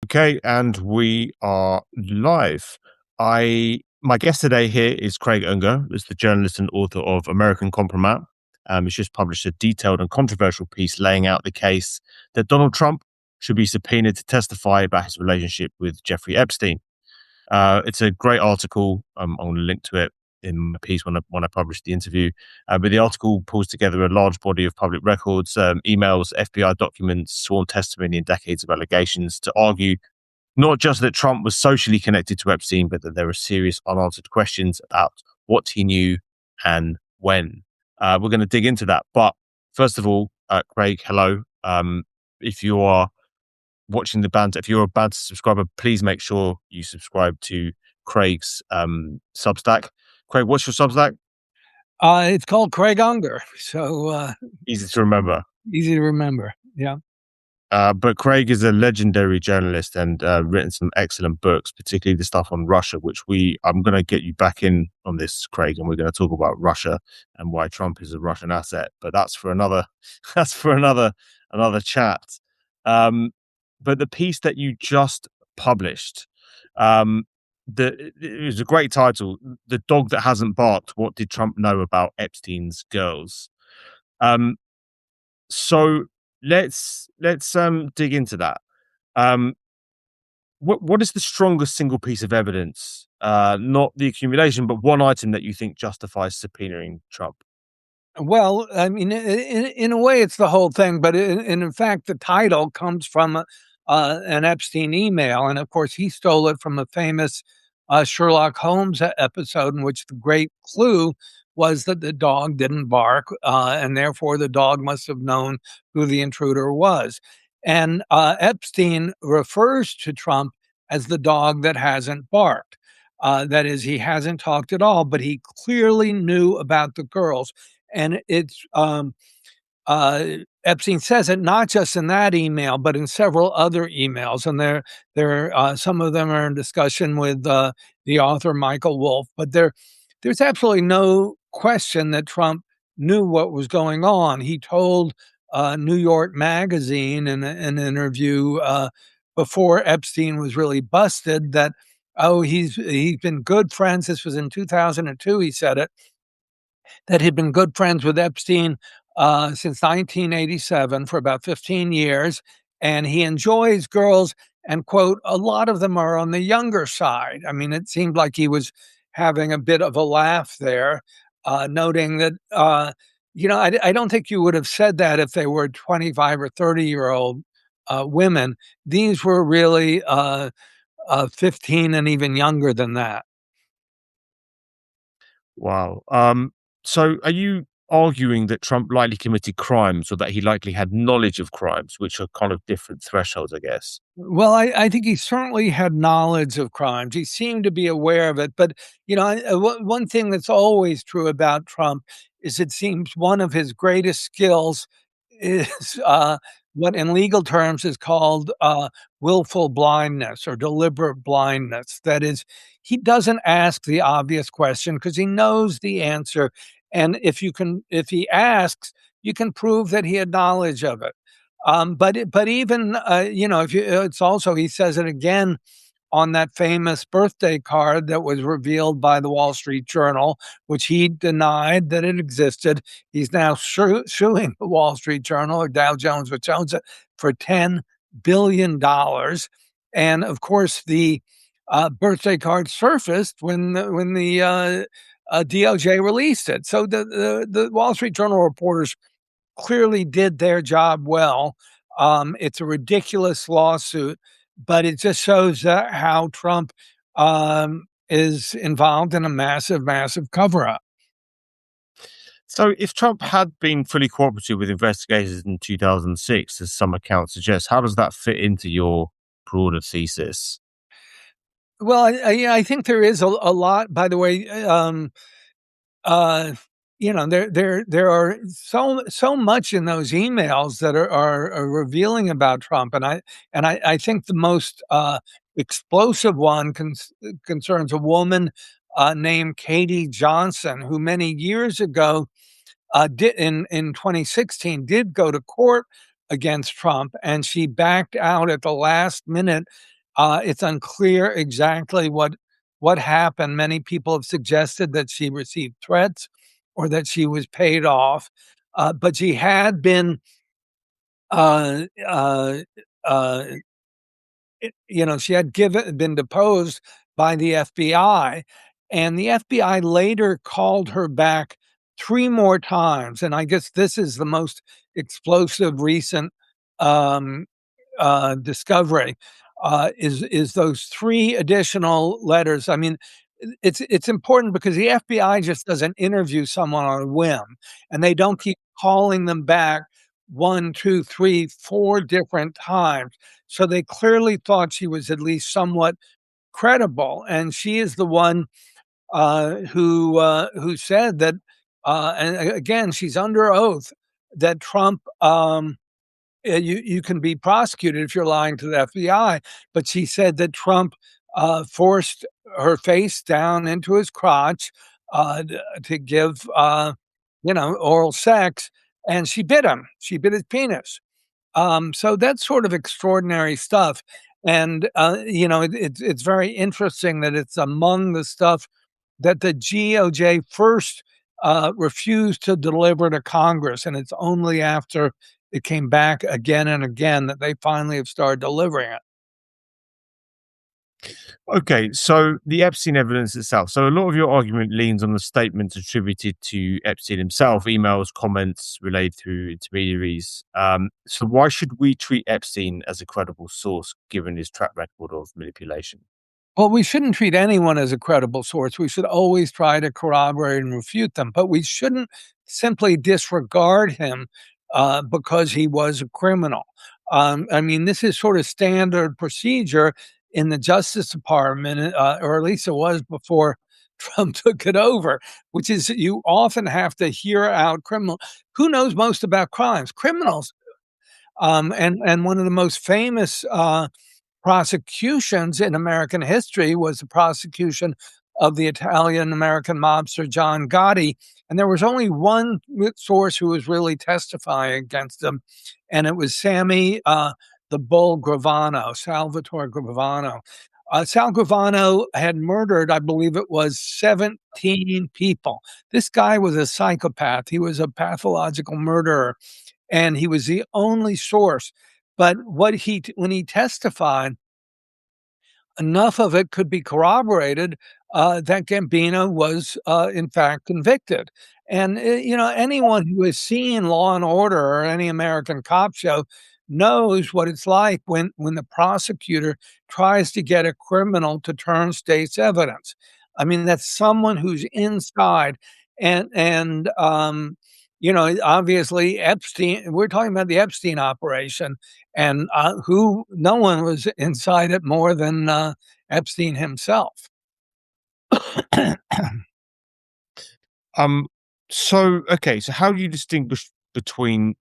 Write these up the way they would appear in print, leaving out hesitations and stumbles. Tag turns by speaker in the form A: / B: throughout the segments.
A: Okay, and we are live. My guest today here is Craig Unger, who's the journalist and author of American Compromat. He's just published a detailed and controversial piece laying out the case that Donald Trump should be subpoenaed to testify about his relationship with Jeffrey Epstein. It's a great article. I'm going to link to it in my piece when I publish the interview. But the article pulls together a large body of public records, emails, FBI documents, sworn testimony, and decades of allegations to argue not just that Trump was socially connected to Epstein, but that there were serious unanswered questions about what he knew and when. We're going to dig into that. But first of all, Craig, hello. If you are watching the band, if you're a band subscriber, please make sure you subscribe to Craig's Substack. Craig, what's your Substack?
B: It's called Craig Unger, so
A: Easy to remember.
B: easy to remember. Yeah.
A: But Craig is a legendary journalist and written some excellent books, particularly the stuff on Russia, I'm going to get you back in on this, Craig, and we're going to talk about Russia and why Trump is a Russian asset. But that's for another, another chat. But the piece that you just published, it was a great title, "The Dog That Hasn't Barked: What Did Trump Know About Epstein's Girls?" So let's dig into that. Um, what is the strongest single piece of evidence, not the accumulation, but one item that you think justifies subpoenaing Trump?
B: Well, I mean, in a way, it's the whole thing, but in fact, the title comes from an Epstein email, and of course, he stole it from a famous Sherlock Holmes episode in which the great clue was that the dog didn't bark, and therefore the dog must have known who the intruder was. And Epstein refers to Trump as the dog that hasn't barked. That is, he hasn't talked at all, but he clearly knew about the girls. And Epstein says it not just in that email, but in several other emails. And some of them are in discussion with the author Michael Wolff. But there's absolutely no question that Trump knew what was going on. He told New York Magazine in an interview before Epstein was really busted that, oh, he's been good friends. This was in 2002. He said it, that he'd been good friends with Epstein since 1987 for about 15 years. And he enjoys girls, and, quote, a lot of them are on the younger side. I mean, it seemed like he was having a bit of a laugh there, noting that, I don't think you would have said that if they were 25 or 30-year-old women. These were really 15 and even younger than that.
A: Wow. So are you arguing that Trump likely committed crimes or that he likely had knowledge of crimes, which are kind of different thresholds, I guess?
B: Well, I think he certainly had knowledge of crimes. He seemed to be aware of it. But, one thing that's always true about Trump is it seems one of his greatest skills is what in legal terms is called willful blindness or deliberate blindness. That is, he doesn't ask the obvious question because he knows the answer. And if he asks, you can prove that he had knowledge of it. But even if you, it's also, he says it again on that famous birthday card that was revealed by the Wall Street Journal, which he denied that it existed. He's now suing the Wall Street Journal, or Dow Jones, which owns it, for $10 billion. And of course, the birthday card surfaced when the DOJ released it. So the Wall Street Journal reporters clearly did their job well. It's a ridiculous lawsuit, but it just shows how Trump is involved in a massive, massive cover up.
A: So if Trump had been fully cooperative with investigators in 2006, as some accounts suggest, how does that fit into your broader thesis?
B: Well, I think there is a lot, by the way. Uh, there are so much in those emails that are revealing about Trump, and I think the most explosive one concerns a woman named Katie Johnson, who many years ago did in 2016 did go to court against Trump, and she backed out at the last minute. It's unclear exactly what happened. Many people have suggested that she received threats or that she was paid off, but she had been, uh, uh, uh, she had been deposed by the FBI, and the FBI later called her back three more times. And I guess this is the most explosive recent um, discovery, is those three additional letters. I mean, it's important because the FBI just doesn't interview someone on a whim, and they don't keep calling them back one, two, three, four different times. So they clearly thought she was at least somewhat credible, and she is the one who said that. And again, she's under oath that Trump. You can be prosecuted if you're lying to the FBI. But she said that Trump forced her face down into his crotch to give, oral sex, and she bit him. She bit his penis. So that's sort of extraordinary stuff. And, it's very interesting that it's among the stuff that the GOJ first refused to deliver to Congress. And it's only after it came back again and again that they finally have started delivering it.
A: Okay, so the Epstein evidence itself. So a lot of your argument leans on the statements attributed to Epstein himself, emails, comments relayed through intermediaries. So why should we treat Epstein as a credible source given his track record of manipulation?
B: Well, we shouldn't treat anyone as a credible source. We should always try to corroborate and refute them, but we shouldn't simply disregard him because he was a criminal. I mean, this is sort of standard procedure in the Justice Department, or at least it was before Trump took it over, which is you often have to hear out criminal. Who knows most about crimes? Criminals. And one of the most famous prosecutions in American history was the prosecution of the Italian American mobster John Gotti. And there was only one source who was really testifying against him, and it was Sammy the Bull Gravano, Salvatore Gravano. Sal Gravano had murdered, I believe it was 17 people. This guy was a psychopath. He was a pathological murderer, and he was the only source. But when he testified, enough of it could be corroborated that Gambino was, in fact, convicted. And anyone who has seen Law and Order or any American cop show knows what it's like when the prosecutor tries to get a criminal to turn state's evidence. I mean, that's someone who's inside, and obviously Epstein. We're talking about the Epstein operation, and who no one was inside it more than Epstein himself.
A: Um, so how do you distinguish between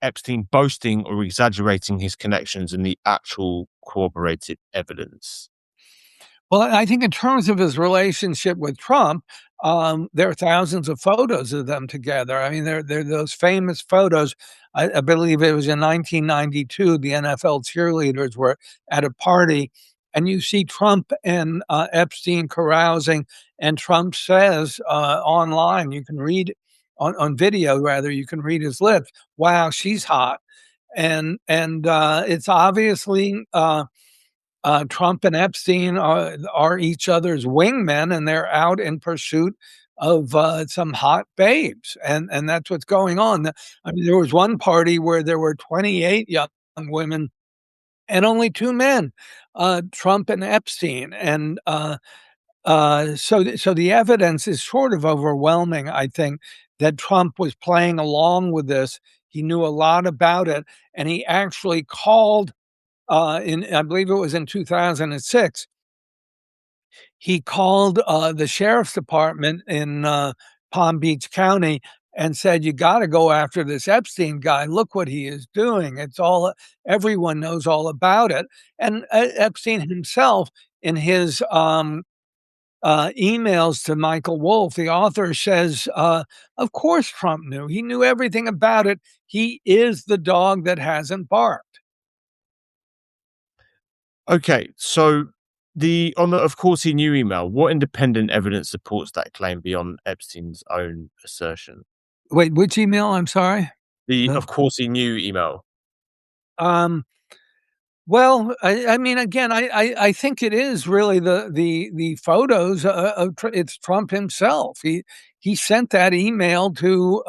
A: Epstein boasting or exaggerating his connections and the actual corroborated evidence?
B: Well, I think in terms of his relationship with Trump, there are thousands of photos of them together. I mean, they're those famous photos. I believe it was in 1992. The NFL cheerleaders were at a party, and you see Trump and Epstein carousing. And Trump says online, you can read on video rather, you can read his lips. Wow, she's hot, and it's obviously. Trump and Epstein are each other's wingmen, and they're out in pursuit of some hot babes, and that's what's going on. I mean, there was one party where there were 28 young women and only two men, Trump and Epstein, and so the evidence is sort of overwhelming. I think that Trump was playing along with this. He knew a lot about it, and he actually called in I believe it was in 2006, he called the sheriff's department in Palm Beach County and said, "You got to go after this Epstein guy. Look what he is doing. It's all everyone knows all about it." And Epstein himself, in his emails to Michael Wolff, the author says, of course Trump knew. He knew everything about it. He is the dog that hasn't barked.
A: Okay, so the on the of course he knew email, what independent evidence supports that claim beyond Epstein's own assertion?
B: Wait, which email? I'm sorry.
A: The
B: The,
A: of course he knew email.
B: um, well, I mean, again, I think it is really the photos of it's Trump himself. He sent that email to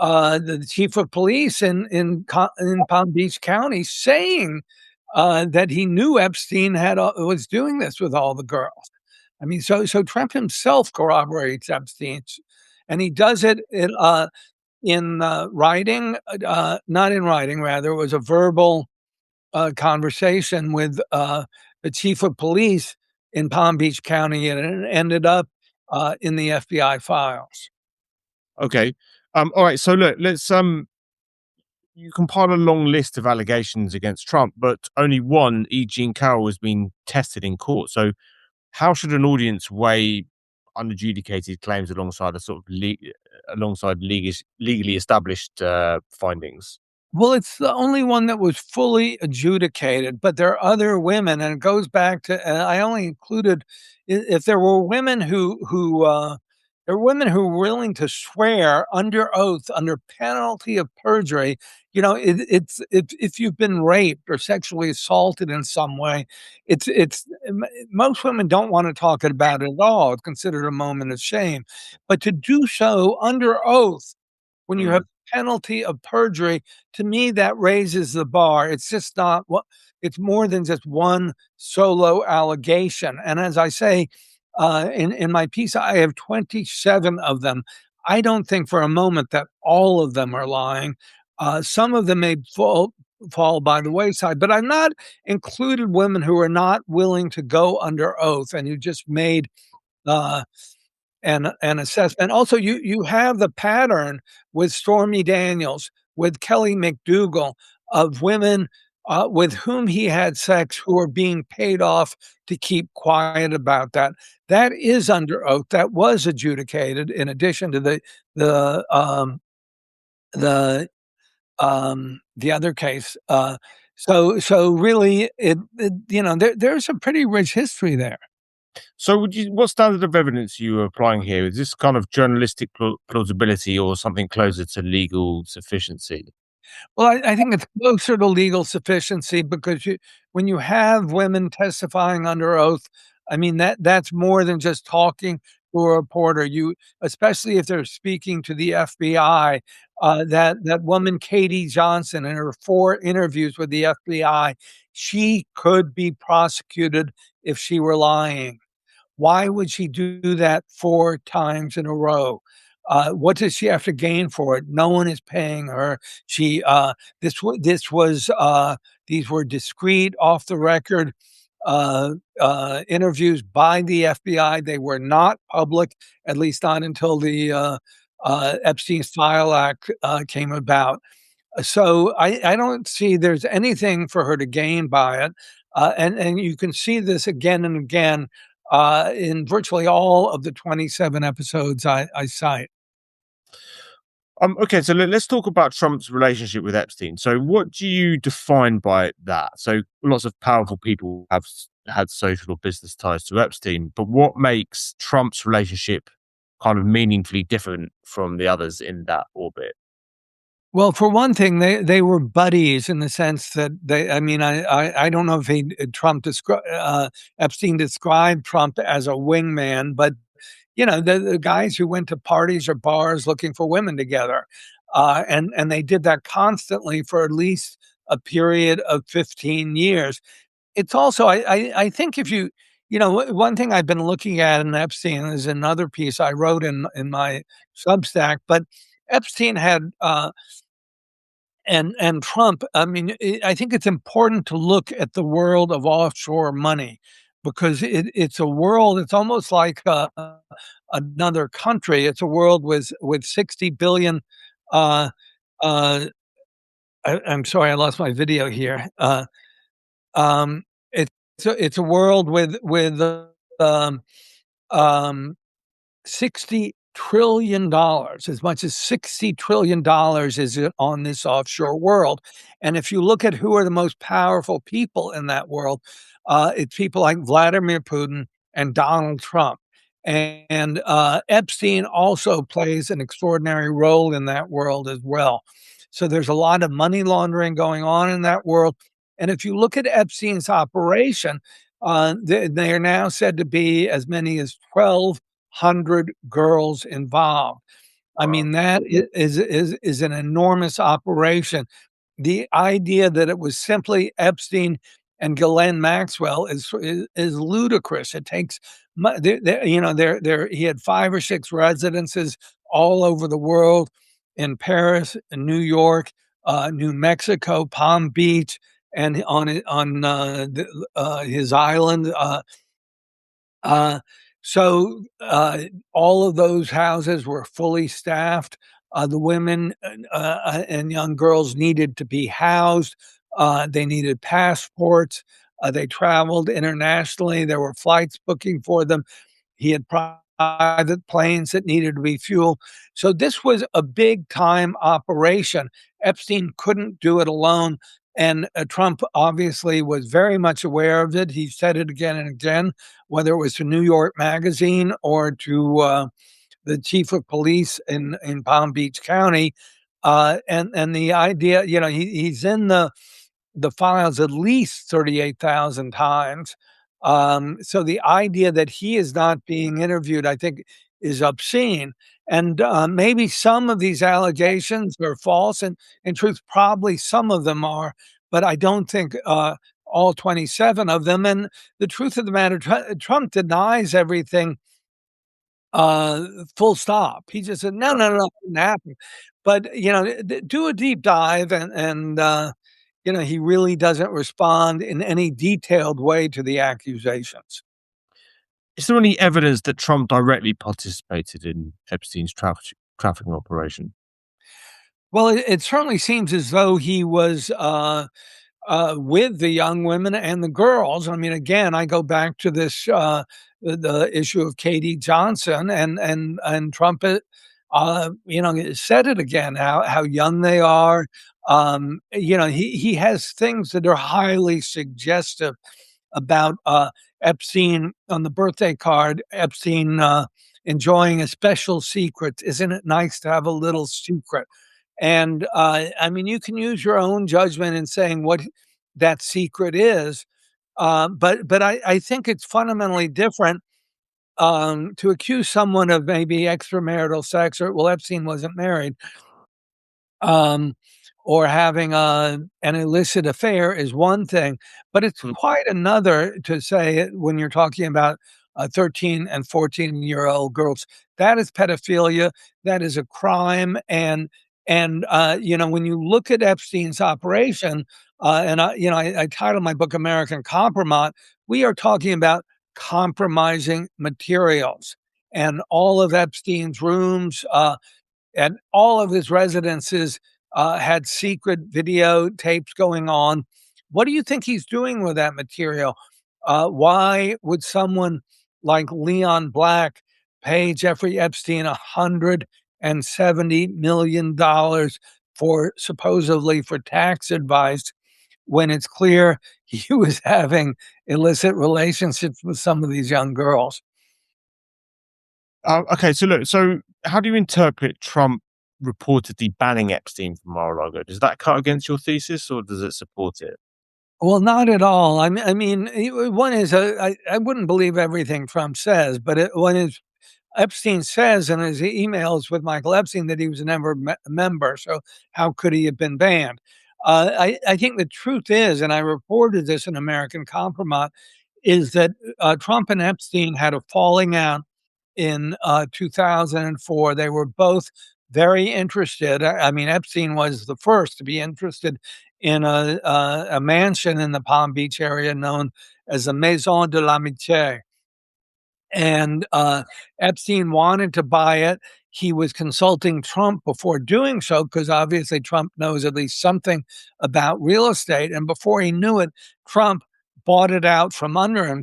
B: the chief of police in Palm Beach County, saying that he knew Epstein had was doing this with all the girls. I mean, so Trump himself corroborates Epstein's, and he does it in writing, not in writing, rather, it was a verbal conversation with the chief of police in Palm Beach County, and it ended up in the FBI files.
A: Okay. All right. So look, let's you compile a long list of allegations against Trump, but only one, E. Jean Carroll, has been tested in court. So how should an audience weigh unadjudicated claims alongside a sort of alongside legally established findings?
B: Well, it's the only one that was fully adjudicated, but there are other women, and it goes back to I only included if there were women who there were women who were willing to swear under oath, under penalty of perjury. You know, it's if you've been raped or sexually assaulted in some way, most women don't want to talk about it at all. It's considered a moment of shame, but to do so under oath when you have
A: Mm.
B: penalty of perjury, to me, that raises the bar. It's just not what it's more than just one solo allegation. And as I say, in my piece, I have 27 of them. I don't think for a moment that all of them are lying. Some of them may fall by the wayside, but I've not included women who are not willing to go under oath and who just made uh, and assess. And also, you have the pattern with Stormy Daniels, with Kelly McDougal, of women with whom he had sex who are being paid off to keep quiet about that. That is under oath. That was adjudicated in addition to the the the other case. So really, there's a pretty rich history there.
A: So, what standard of evidence are you applying here? Is this kind of journalistic plausibility or something closer to legal sufficiency?
B: Well, I think it's closer to legal sufficiency because when you have women testifying under oath, I mean that's more than just talking to a reporter. You, especially if they're speaking to the FBI, that woman Katie Johnson in her 4 interviews with the FBI, she could be prosecuted if she were lying. Why would she do that 4 times in a row? What does she have to gain for it? No one is paying her. She this was these were discreet, off the record interviews by the FBI. They were not public, at least not until the Epstein's File Act came about. So I don't see there's anything for her to gain by it, and you can see this again and again in virtually all of the 27 episodes I cite.
A: Okay, so let's talk about Trump's relationship with Epstein. So, what do you define by that? So, lots of powerful people have had social or business ties to Epstein, but what makes Trump's relationship kind of meaningfully different from the others in that orbit?
B: Well, for one thing, they were buddies in the sense that I mean, I don't know if Epstein described Trump as a wingman, but the guys who went to parties or bars looking for women together, and they did that constantly for at least a period of 15 years. It's also I think if one thing I've been looking at in Epstein is another piece I wrote in my Substack, but Epstein had and Trump, I mean, I think it's important to look at the world of offshore money because it's a world. It's almost like another country. It's a world with 60 billion. Uh, uh, I'm sorry, I lost my video here. Um, it's it's a world with um, um, $60 trillion, as much as $60 trillion is on this offshore world. And if you look at who are the most powerful people in that world, it's people like Vladimir Putin and Donald Trump. And Epstein also plays an extraordinary role in that world as well. So there's a lot of money laundering going on in that world. And if you look at Epstein's operation, they are now said to be as many as 1,200 girls involved. I
A: Wow.
B: mean, that is an enormous operation. The idea that it was simply Epstein and Ghislaine Maxwell is ludicrous. It takes there he had 5 or 6 residences all over the world, in Paris, in New York, New Mexico, Palm Beach, and on his island. Uh, so all of those houses were fully staffed. The women and young girls needed to be housed. They needed passports. They traveled internationally. There were flights booking for them. He had private planes that needed to be fueled. So this was a big time operation. Epstein couldn't do it alone. And Trump obviously was very much aware of it. He said it again and again, whether it was to New York Magazine or to the chief of police in Palm Beach County. And the idea, he's in the files at least 38,000 times. So the idea that he is not being interviewed, I think, is obscene. And maybe some of these allegations are false, and in truth, probably some of them are, but I don't think all 27 of them. And the truth of the matter, Trump denies everything, full stop. He just said, no, no, no, it didn't happen. But, do a deep dive, and he really doesn't respond in any detailed way to the accusations.
A: Is there any evidence that Trump directly participated in Epstein's trafficking operation?
B: Well, it certainly seems as though he was with the young women and the girls. I mean, again, I go back to this the issue of Katie Johnson and Trump. Said it again how young they are. He has things that are highly suggestive about Epstein on the birthday card. Epstein enjoying a special secret. Isn't it nice to have a little secret? And I mean, you can use your own judgment in saying what that secret is, but I think it's fundamentally different to accuse someone of maybe extramarital sex, or well, Epstein wasn't married, um, or having an illicit affair is one thing, but it's
A: Mm.
B: quite another to say it when you're talking about 13 and 14-year-old girls. That is pedophilia. That is a crime. And when you look at Epstein's operation, I titled my book American Compromise. We are talking about compromising materials, and all of Epstein's rooms. And all of his residences had secret video tapes going on. What do you think he's doing with that material? Why would someone like Leon Black pay Jeffrey Epstein $170 million for supposedly for tax advice when it's clear he was having illicit relationships with some of these young girls?
A: Okay, so look, so how do you interpret Trump reportedly banning Epstein from Mar-a-Lago? Does that cut against your thesis, or does it support it?
B: Well, not at all. I mean, one is I wouldn't believe everything Trump says, but one is Epstein says in his emails with Michael Epstein that he was never a member. So how could he have been banned? I think the truth is, and I reported this in American Compromise, is that Trump and Epstein had a falling out in 2004. They were both very interested. I mean, Epstein was the first to be interested in a mansion in the Palm Beach area known as the Maison de l'Amitié. And Epstein wanted to buy it. He was consulting Trump before doing so because obviously Trump knows at least something about real estate. And before he knew it, Trump bought it out from under him.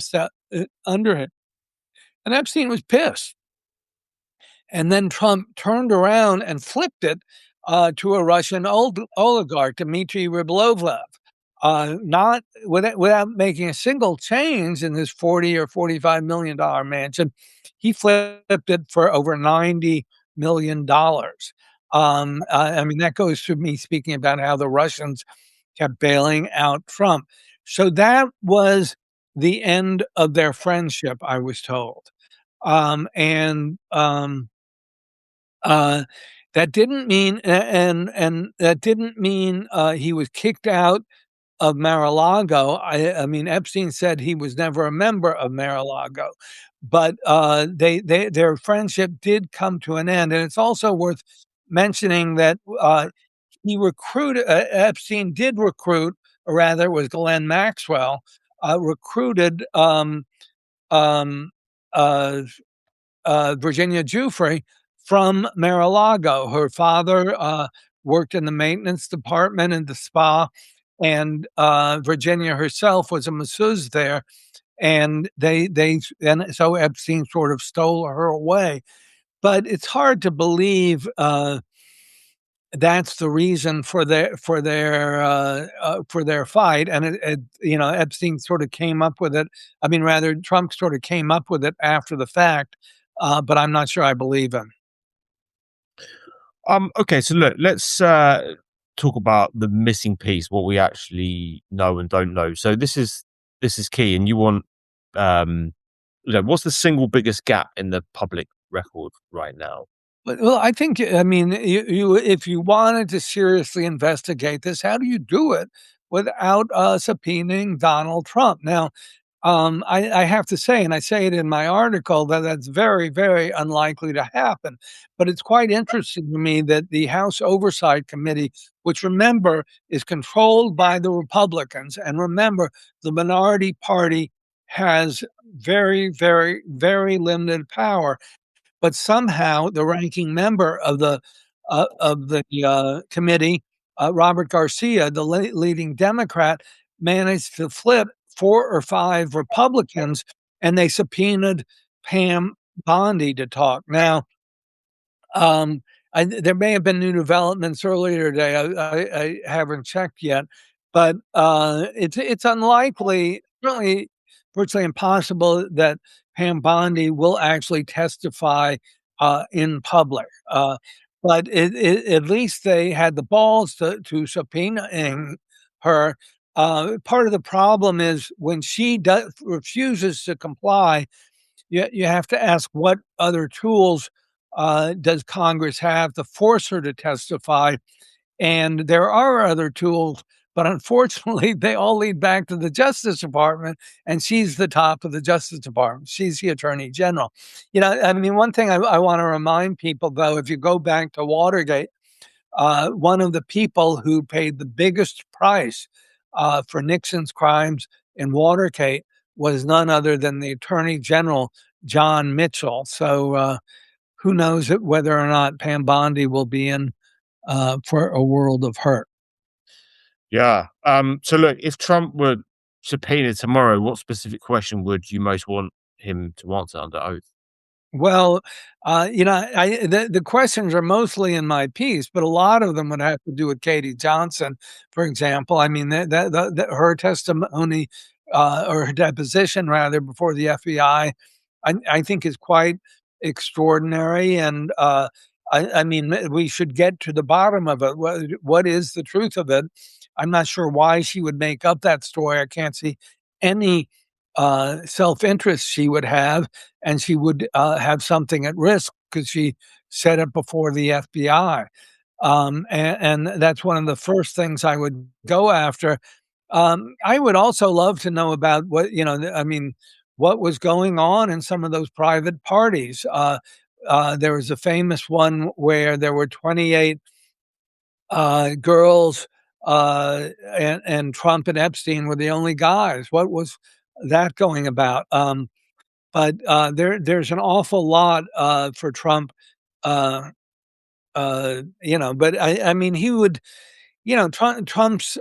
B: And Epstein was pissed. And then Trump turned around and flipped it to a Russian oligarch, Dmitry Ryblovlev, not without making a single change in this $40 or $45 million mansion. He flipped it for over $90 million. I mean, that goes to me speaking about how the Russians kept bailing out Trump. So that was the end of their friendship, I was told. And uh, that didn't mean, and that didn't mean he was kicked out of Mar-a-Lago. I mean, Epstein said he was never a member of Mar-a-Lago, but their friendship did come to an end. And it's also worth mentioning that he recruited Epstein did recruit, or rather, it was Glenn Maxwell recruited um, uh, Virginia Giuffre from Mar-a-Lago. Her father worked in the maintenance department in the spa, and Virginia herself was a masseuse there. And and so Epstein sort of stole her away. But it's hard to believe that's the reason for their fight. And Epstein sort of came up with it. I mean, rather, Trump sort of came up with it after the fact. But I'm not sure I believe him.
A: Okay, so look, let's talk about the missing piece, what we actually know and don't know. So this is key, and you want what's the single biggest gap in the public record right now?
B: Well, I think, I mean, if you wanted to seriously investigate this, how do you do it without subpoenaing Donald Trump? Now, I have to say, and I say it in my article, that that's very, very unlikely to happen. But it's quite interesting to me that the House Oversight Committee, which remember is controlled by the Republicans, and remember the minority party has very, very, very limited power, but somehow the ranking member of the committee, Robert Garcia, the leading Democrat, managed to flip 4 or 5 Republicans, and they subpoenaed Pam Bondi to talk. Now, there may have been new developments earlier today. I haven't checked yet, but it's unlikely, certainly virtually impossible, that Pam Bondi will actually testify in public. But at least they had the balls to subpoenaing her. Part of the problem is when she refuses to comply, you have to ask what other tools does Congress have to force her to testify? And there are other tools, but unfortunately, they all lead back to the Justice Department, and she's the top of the Justice Department. She's the Attorney General. I mean, one thing I want to remind people, though, if you go back to Watergate, one of the people who paid the biggest price for Nixon's crimes in Watergate was none other than the Attorney General, John Mitchell. So who knows whether or not Pam Bondi will be in for a world of hurt.
A: Yeah. So look, if Trump were subpoenaed tomorrow, what specific question would you most want him to answer under oath?
B: Well, the questions are mostly in my piece, but a lot of them would have to do with Katie Johnson, for example. I mean, her testimony or her deposition, rather, before the FBI, I think is quite extraordinary. And I mean, we should get to the bottom of it. What is the truth of it? I'm not sure why she would make up that story. I can't see any self interest she would have, and she would have something at risk because she said it before the FBI. And that's one of the first things I would go after. I would also love to know about I mean, what was going on in some of those private parties. There was a famous one where there were 28 girls, and Trump and Epstein were the only guys. What was that going about? But there's an awful lot for Trump. Uh, but I mean, he would, Trump's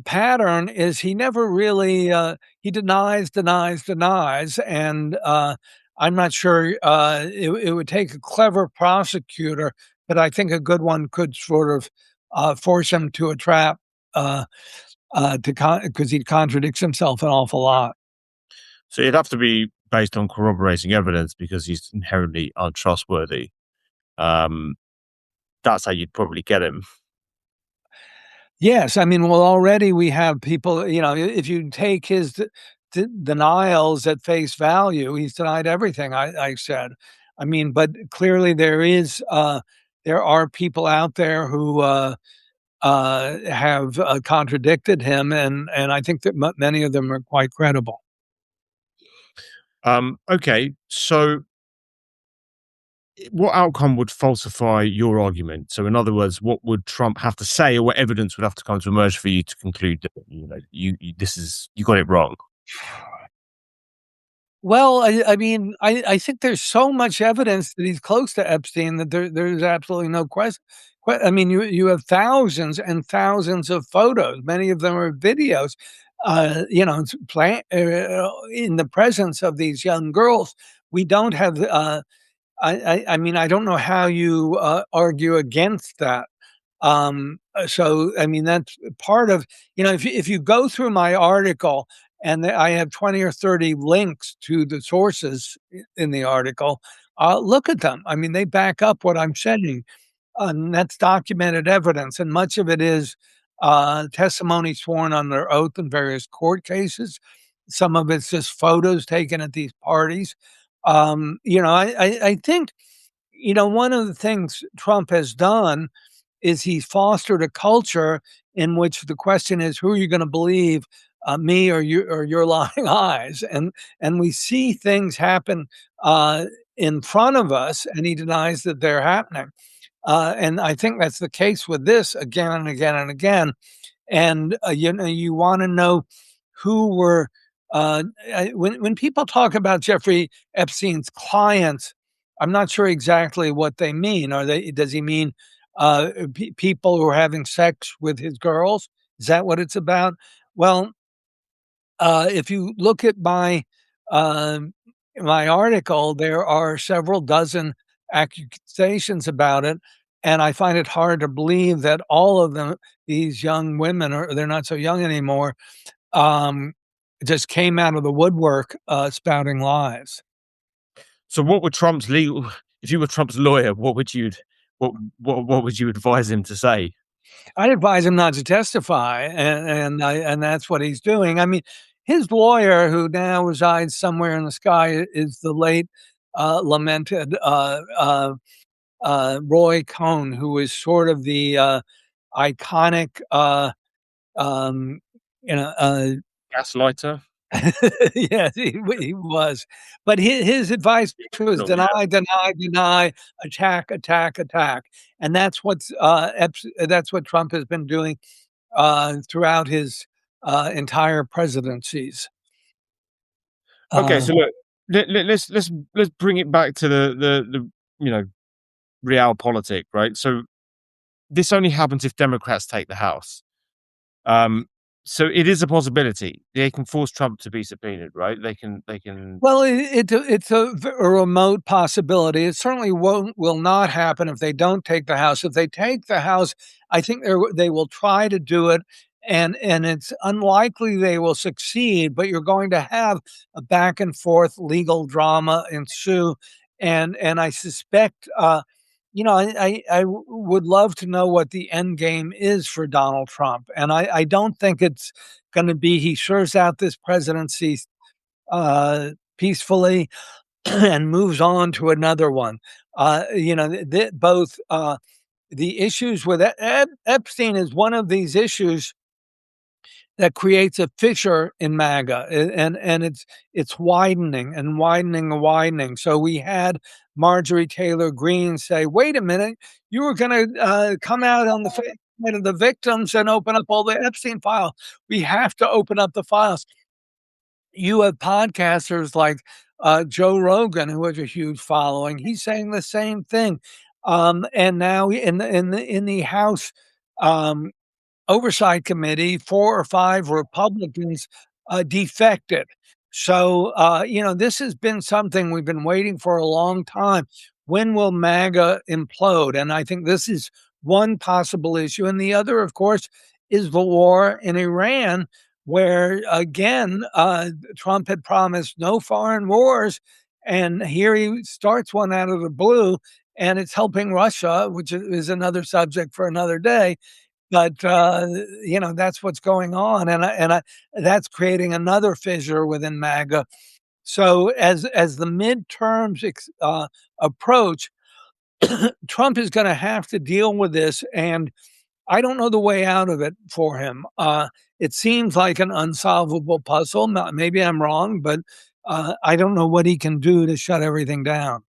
B: pattern is he never really he denies, and I'm not sure it would take a clever prosecutor, but I think a good one could sort of force him to a trap uh, because he contradicts himself an awful lot.
A: So it'd have to be based on corroborating evidence because he's inherently untrustworthy. Um, that's how you'd probably get him.
B: Yes, I mean, well, already we have people, if you take his denials at face value, he's denied everything I said. I mean, but clearly there are people out there who have contradicted him, and I think that many of them are quite credible.
A: Okay, so what outcome would falsify your argument? So, in other words, what would Trump have to say, or what evidence would have to come to emerge for you to conclude that you this is you got it wrong?
B: Well, I mean, I think there's so much evidence that he's close to Epstein that there's absolutely no question. I mean, you have thousands and thousands of photos. Many of them are videos. In the presence of these young girls. We don't have. I mean, I don't know how you argue against that. So I mean, that's part of, if you go through my article and I have 20 or 30 links to the sources in the article, look at them. I mean, they back up what I'm saying. That's documented evidence, and much of it is testimony sworn under oath in various court cases. Some of it's just photos taken at these parties. I think, one of the things Trump has done is he's fostered a culture in which the question is, who are you going to believe, me or you or your lying eyes? And we see things happen in front of us, and he denies that they're happening. And I think that's the case with this again and again and again. And you want to know who were when people talk about Jeffrey Epstein's clients. I'm not sure exactly what they mean. Does he mean people who are having sex with his girls? Is that what it's about? Well, if you look at um, my article, there are several dozen accusations about it, and I find it hard to believe that all of them, these young women, or they're not so young anymore, um, just came out of the woodwork spouting lies.
A: So, what would Trump's legal? If you were Trump's lawyer, what what would you advise him to say?
B: I'd advise him not to testify, and that's what he's doing. I mean, his lawyer, who now resides somewhere in the sky, is the late lamented Roy Cohn, who was sort of the iconic, um, you know, uh,
A: Gaslighter?
B: yes, he was. But his advice was
A: Not yet.
B: deny, deny, deny, attack, attack, attack, and that's what Trump has been doing throughout his entire presidencies.
A: Okay,
B: Uh,
A: so look, let's bring it back to the you know realpolitik, right? So this only happens if Democrats take the House. Um, so it is a possibility they can force Trump to be subpoenaed, right? They can.
B: Well, it's a remote possibility. It certainly will not happen if they don't take the House. If they take the House, I think they will try to do it, and it's unlikely they will succeed. But you're going to have a back and forth legal drama ensue, and I suspect, would love to know what the end game is for Donald Trump, and I don't think it's going to be he serves out this presidency peacefully and moves on to another one. Both the issues with Epstein is one of these issues that creates a fissure in MAGA, and it's widening and widening and widening. So we had Marjorie Taylor Greene say, "Wait a minute, you were going to come out on the side of the victims and open up all the Epstein files. We have to open up the files." You have podcasters like Joe Rogan, who has a huge following. He's saying the same thing, and now in the House. Um, oversight committee, 4 or 5 Republicans defected. So, this has been something we've been waiting for a long time. When will MAGA implode? And I think this is one possible issue. And the other, of course, is the war in Iran, where again, Trump had promised no foreign wars. And here he starts one out of the blue, and it's helping Russia, which is another subject for another day. But that's what's going on, and that's creating another fissure within MAGA. So as the midterms approach, Trump is going to have to deal with this, and I don't know the way out of it for him. It seems like an unsolvable puzzle. Maybe I'm wrong, but I don't know what he can do to shut everything down.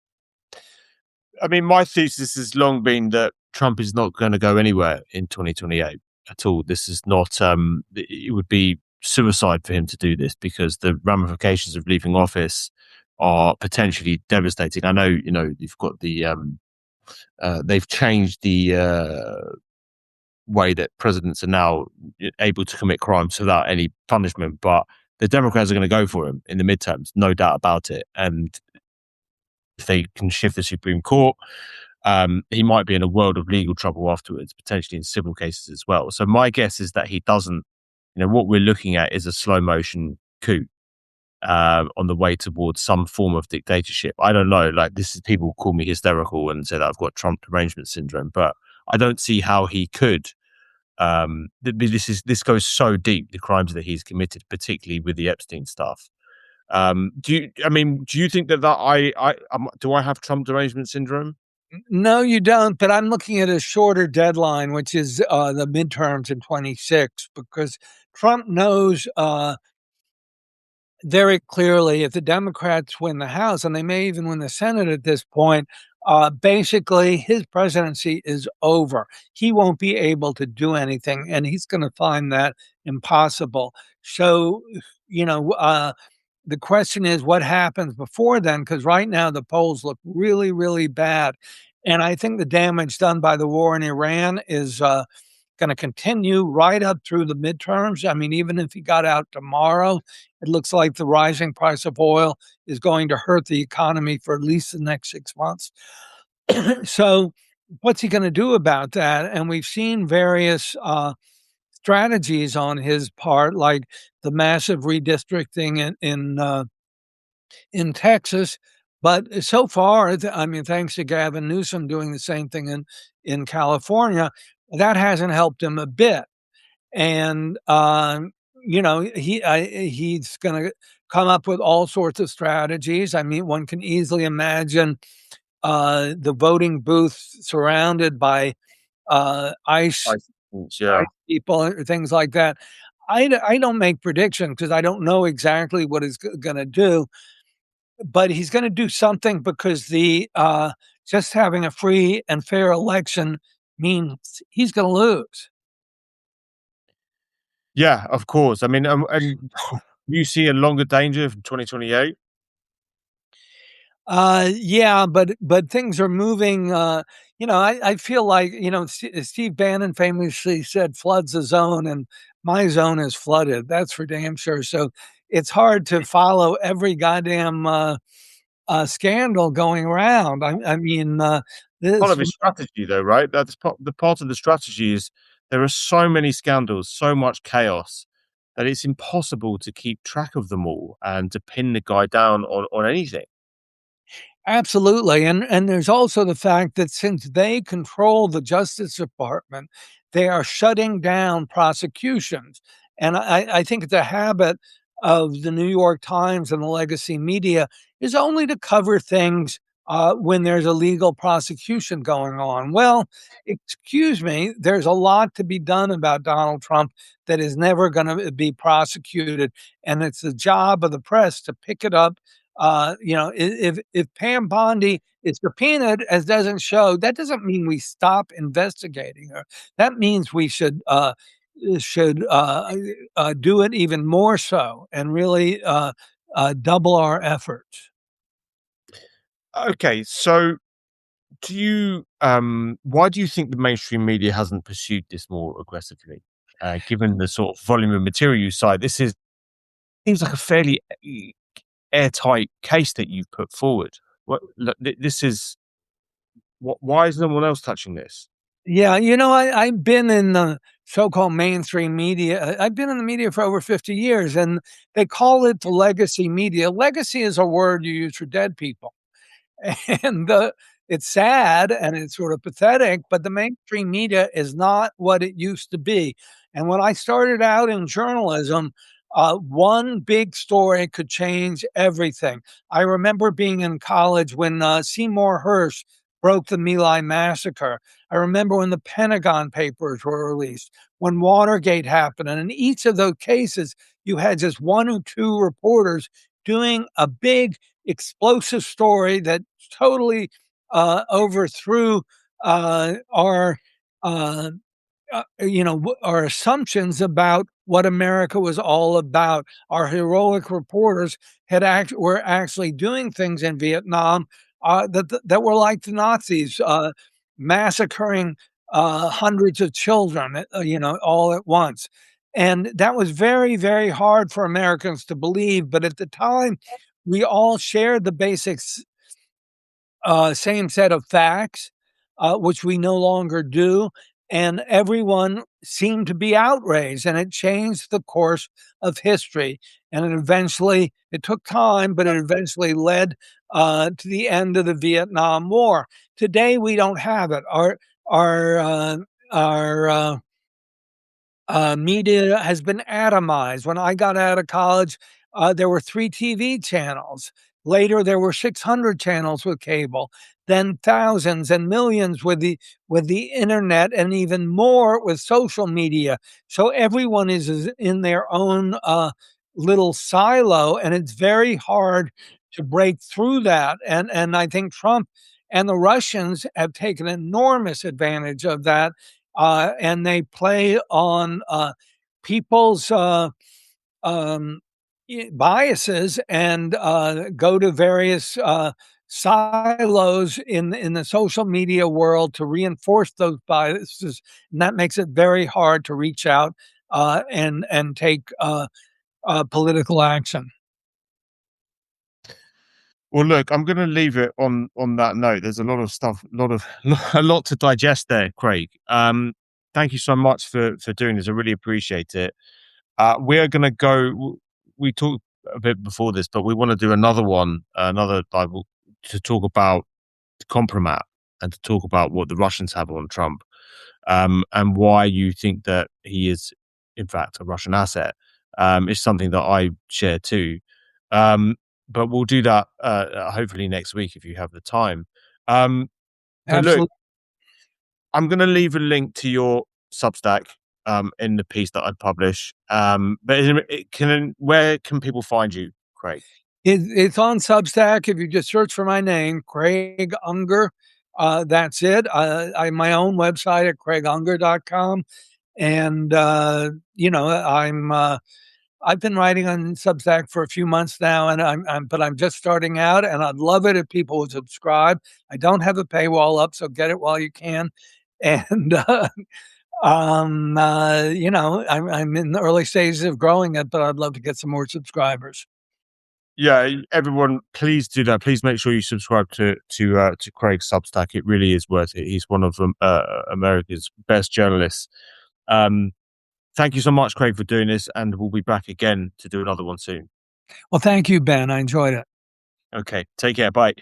A: I mean, my thesis has long been that Trump is not going to go anywhere in 2028 at all. This is not, it would be suicide for him to do this because the ramifications of leaving office are potentially devastating. I know, you've got they've changed the way that presidents are now able to commit crimes without any punishment, but the Democrats are going to go for him in the midterms, no doubt about it. And if they can shift the Supreme Court, he might be in a world of legal trouble afterwards, potentially in civil cases as well. So my guess is that he doesn't, what we're looking at is a slow motion coup on the way towards some form of dictatorship. I don't know, like this is people call me hysterical and say that I've got Trump derangement syndrome, but I don't see how he could. This goes so deep, the crimes that he's committed, particularly with the Epstein stuff. Do you think do I have Trump derangement syndrome?
B: No, you don't. But I'm looking at a shorter deadline, which is the midterms in 26, because Trump knows very clearly if the Democrats win the House, and they may even win the Senate at this point, basically his presidency is over. He won't be able to do anything, and he's going to find that impossible. So, you know, uh, the question is what happens before then, because right now the polls look really, really bad. And I think the damage done by the war in Iran is going to continue right up through the midterms. I mean, even if he got out tomorrow, it looks like the rising price of oil is going to hurt the economy for at least the next 6 months. So, what's he going to do about that? And we've seen various strategies on his part, like the massive redistricting in Texas. But so far, I mean, thanks to Gavin Newsom doing the same thing in California, that hasn't helped him a bit. And he's going to come up with all sorts of strategies. I mean, one can easily imagine the voting booth surrounded by ICE,
A: Yeah.
B: people or things like that. I don't make predictions because I don't know exactly what he's going to do, but he's going to do something because the just having a free and fair election means he's going to lose.
A: Yeah, of course. I mean, and you see a longer danger from 2028?
B: Yeah, but things are moving. I feel like Steve Bannon famously said, "Flood's a zone," and my zone is flooded. That's for damn sure. So it's hard to follow every goddamn scandal going around. I mean,
A: Part
B: this
A: of his strategy, though, right? The part of the strategy is there are so many scandals, so much chaos that it's impossible to keep track of them all and to pin the guy down on anything.
B: Absolutely. And there's also the fact that since they control the Justice Department, they are shutting down prosecutions. And I think it's a habit of the New York Times and the legacy media is only to cover things when there's a legal prosecution going on. Well, excuse me, there's a lot to be done about Donald Trump that is never going to be prosecuted. And it's the job of the press to pick it up. If Pam Bondi is subpoenaed as doesn't show, that doesn't mean we stop investigating her. That means we should do it even more so and really double our efforts.
A: Okay, so why do you think the mainstream media hasn't pursued this more aggressively? Given the sort of volume of material you cite, this is seems like a fairly airtight case that you've put forward. What look, this is what? Why is no one else touching this?
B: Yeah, I've been in the so-called mainstream media. I've been in the media for over 50 years, and they call it the legacy media. Legacy is a word you use for dead people. And it's sad and it's sort of pathetic, but the mainstream media is not what it used to be. And when I started out in journalism, one big story could change everything. I remember being in college when Seymour Hersh broke the My Lai massacre. I remember when the Pentagon Papers were released, when Watergate happened. And in each of those cases, you had just one or two reporters doing a big explosive story that totally overthrew our uh, our assumptions about what America was all about. Our heroic reporters were actually doing things in Vietnam that were like the Nazis, massacring hundreds of children, all at once. And that was very, very hard for Americans to believe. But at the time, we all shared the basics same set of facts, which we no longer do. And everyone seemed to be outraged, and it changed the course of history. And it took time, but it eventually led to the end of the Vietnam War. Today, we don't have it. Our, our media has been atomized. When I got out of college, there were 3 TV channels. Later, there were 600 channels with cable, then thousands and millions with the internet, and even more with social media. So everyone is in their own little silo, and it's very hard to break through that. And I think Trump and the Russians have taken enormous advantage of that, and they play on people's um, biases and go to various silos in the social media world to reinforce those biases, and that makes it very hard to reach out and take political action.
A: Well, look, I'm going to leave it on that note. There's a lot of stuff, a lot to digest there, Craig. Thank you so much for doing this. I really appreciate it. We're going to go. We talked a bit before this, but we want to do another one, another like to talk about the compromat and to talk about what the Russians have on Trump, and why you think that he is, in fact, a Russian asset. Is something that I share too. Um, but we'll do that hopefully next week if you have the time. Um, so look,
B: Absolutely.
A: I'm going to leave a link to your Substack in the piece that I publish. But where can people find you, Craig?
B: It's on Substack. If you just search for my name, Craig Unger, that's it. I have my own website at craigunger.com. And, I've been writing on Substack for a few months now, and but I'm just starting out, and I'd love it if people would subscribe. I don't have a paywall up, so get it while you can. And, I'm in the early stages of growing it, but I'd love to get some more subscribers.
A: Yeah, everyone, please do that. Please make sure you subscribe to Craig's Substack. It really is worth it. He's one of America's best journalists. Um, Thank you so much, Craig, for doing this, and we'll be back again to do another one soon.
B: Well, thank you, Ben. I enjoyed it.
A: Okay, take care. Bye.